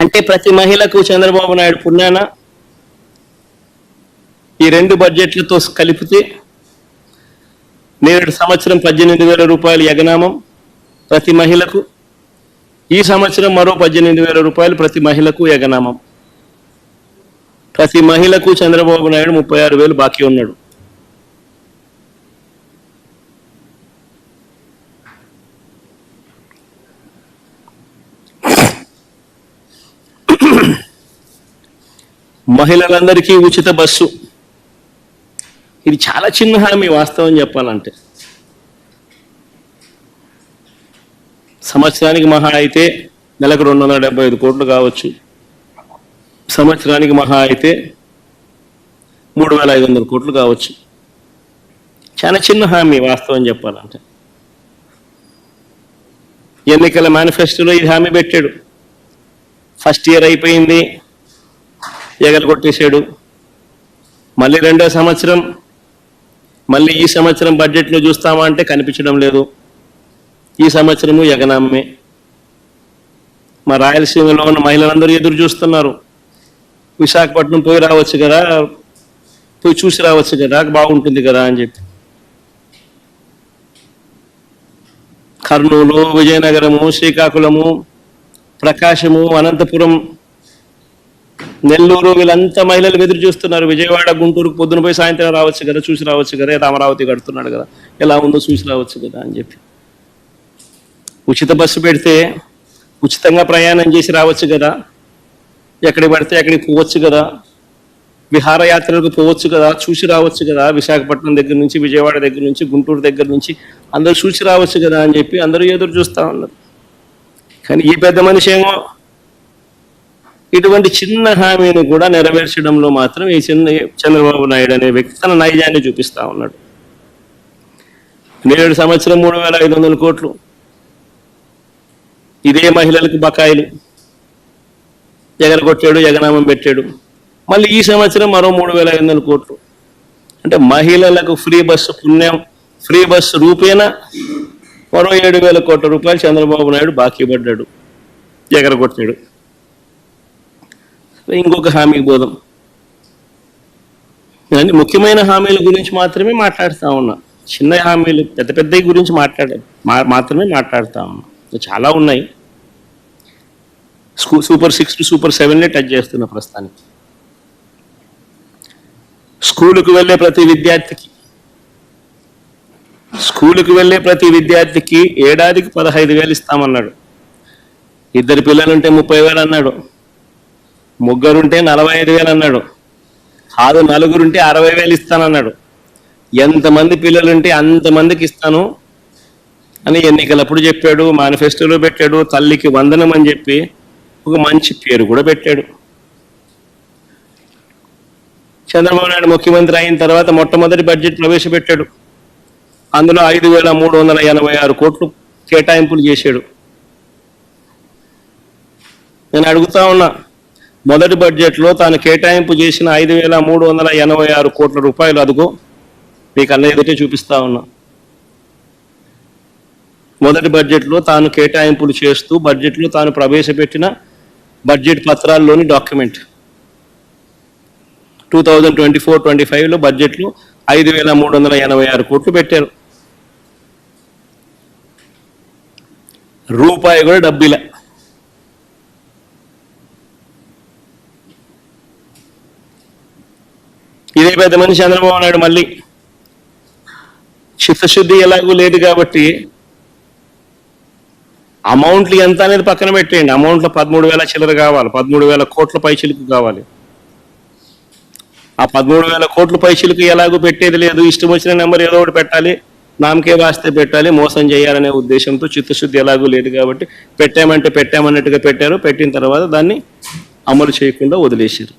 అంటే ప్రతి మహిళకు చంద్రబాబు నాయుడు పుణ్యాన ఈ రెండు బడ్జెట్లతో కలిపితే నేడు సంవత్సరం 18,000 రూపాయలు యగనామం ప్రతి మహిళకు, ఈ సంవత్సరం మరో 18,000 రూపాయలు ప్రతి మహిళకు యగనామం. ప్రతి మహిళకు చంద్రబాబు నాయుడు 36,000 బాకీ ఉన్నాడు. మహిళలందరికీ ఉచిత బస్సు, ఇది చాలా చిన్న హామీ వాస్తవం చెప్పాలంటే. సంవత్సరానికి మహా అయితే నెలకు 275 కోట్లు కావచ్చు, సంవత్సరానికి మహా అయితే 3,500 కోట్లు కావచ్చు. చాలా చిన్న హామీ వాస్తవం చెప్పాలంటే. ఎన్నికల మేనిఫెస్టోలో ఇది హామీ పెట్టాడు. ఫస్ట్ ఇయర్ అయిపోయింది, ఎగరగొట్టేశాడు. మళ్ళీ రెండో సంవత్సరం, మళ్ళీ ఈ సంవత్సరం బడ్జెట్లో చూస్తామా అంటే కనిపించడం లేదు. ఈ సంవత్సరము యగనామే. మా రాయలసీమలో ఉన్న మహిళలందరూ ఎదురు చూస్తున్నారు. విశాఖపట్నం పోయి రావచ్చు కదా, పోయి చూసి రావచ్చు కదా, బాగుంటుంది కదా అని చెప్పి. కర్నూలు, విజయనగరము, శ్రీకాకుళము, ప్రకాశము, అనంతపురం, నెల్లూరు, వీళ్ళంతా మహిళలు ఎదురు చూస్తున్నారు. విజయవాడ, గుంటూరుకు పొద్దున పోయి సాయంత్రం రావచ్చు కదా, చూసి రావచ్చు కదా, అమరావతి కడుతున్నాడు కదా, ఎలా ఉందో చూసి రావచ్చు కదా అని చెప్పి. ఉచిత బస్సు పెడితే ఉచితంగా ప్రయాణం చేసి రావచ్చు కదా, ఎక్కడికి పడితే అక్కడికి పోవచ్చు కదా, విహారయాత్రలకు పోవచ్చు కదా, చూసి రావచ్చు కదా, విశాఖపట్నం దగ్గర నుంచి, విజయవాడ దగ్గర నుంచి, గుంటూరు దగ్గర నుంచి అందరూ చూసి రావచ్చు కదా అని చెప్పి అందరూ ఎదురు చూస్తూ ఉన్నారు. కానీ ఈ పెద్ద మనిషి ఏమో ఇటువంటి చిన్న హామీని కూడా నెరవేర్చడంలో మాత్రం ఈ చంద్రబాబు నాయుడు అనే వ్యక్తి తన నైజాన్ని చూపిస్తా ఉన్నాడు. నేడు సంవత్సరం 3,500 కోట్లు ఇదే మహిళలకు బకాయిలు ఎగరగొట్టాడు, యగనామం పెట్టాడు. మళ్ళీ ఈ సంవత్సరం మరో 3,500 కోట్లు. అంటే మహిళలకు ఫ్రీ బస్సు పుణ్యం, ఫ్రీ బస్సు రూపేణా మరో 7,000 కోట్ల రూపాయలు చంద్రబాబు నాయుడు బాకీ పడ్డాడు, ఎగరగొట్టాడు. ఇంకొక హామీకి పోదాం. నేను ముఖ్యమైన హామీల గురించి మాత్రమే మాట్లాడుతూ ఉన్నా. చిన్న హామీలు పెద్ద పెద్ద గురించి మాత్రమే మాట్లాడుతూ ఉన్నా. చాలా ఉన్నాయి. సూపర్ 6 టు సూపర్ 7 టచ్ చేస్తున్న ప్రస్తుతానికి. స్కూలుకు వెళ్ళే ప్రతి విద్యార్థికి ఏడాదికి 15,000 ఇస్తామన్నాడు. 2 పిల్లలుంటే 30,000 అన్నాడు. 3 ఉంటే 45,000 అన్నాడు. 4 ఉంటే 60,000 ఇస్తానన్నాడు. ఎంతమంది పిల్లలుంటే అంతమందికి ఇస్తాను అని ఎన్నికలప్పుడు చెప్పాడు, మేనిఫెస్టోలో పెట్టాడు. తల్లికి వందనం అని చెప్పి ఒక మంచి పేరు కూడా పెట్టాడు. చంద్రబాబు నాయుడు ముఖ్యమంత్రి అయిన తర్వాత మొట్టమొదటి బడ్జెట్ ప్రవేశపెట్టాడు. అందులో 5,386 కోట్లు కేటాయింపులు చేశాడు. నేను అడుగుతా ఉన్నా, మొదటి బడ్జెట్లో తాను కేటాయింపు చేసిన 5,386 కోట్ల రూపాయలు అదుగో మీకు అన్న ఎదుటే చూపిస్తా ఉన్నా. మొదటి బడ్జెట్లో తాను కేటాయింపులు చేస్తూ బడ్జెట్లో తాను ప్రవేశపెట్టిన బడ్జెట్ పత్రాల్లోని డాక్యుమెంట్ 2024-25లో బడ్జెట్లో 5,386 కోట్లు పెట్టారు. రూపాయి కూడా డబ్బిలా. ఇదే పెద్ద మనిషి చంద్రబాబు నాయుడు మళ్ళీ చిత్తశుద్ధి ఎలాగూ లేదు కాబట్టి అమౌంట్లు ఎంత అనేది పక్కన పెట్టేయండి. అమౌంట్లో 13,000 చిల్లర కావాలి, 13,000 కోట్ల పైచిలుకు కావాలి. ఆ 13,000 కోట్ల పైచిలుకు ఎలాగూ పెట్టేది లేదు. ఇష్టం వచ్చిన నెంబర్ ఏదో ఒకటి పెట్టాలి, నామకే వాస్తే పెట్టాలి, మోసం చేయాలనే ఉద్దేశంతో చిత్తశుద్ధి ఎలాగూ లేదు కాబట్టి పెట్టామన్నట్టుగా పెట్టారు. పెట్టిన తర్వాత దాన్ని అమలు చేయకుండా వదిలేశారు.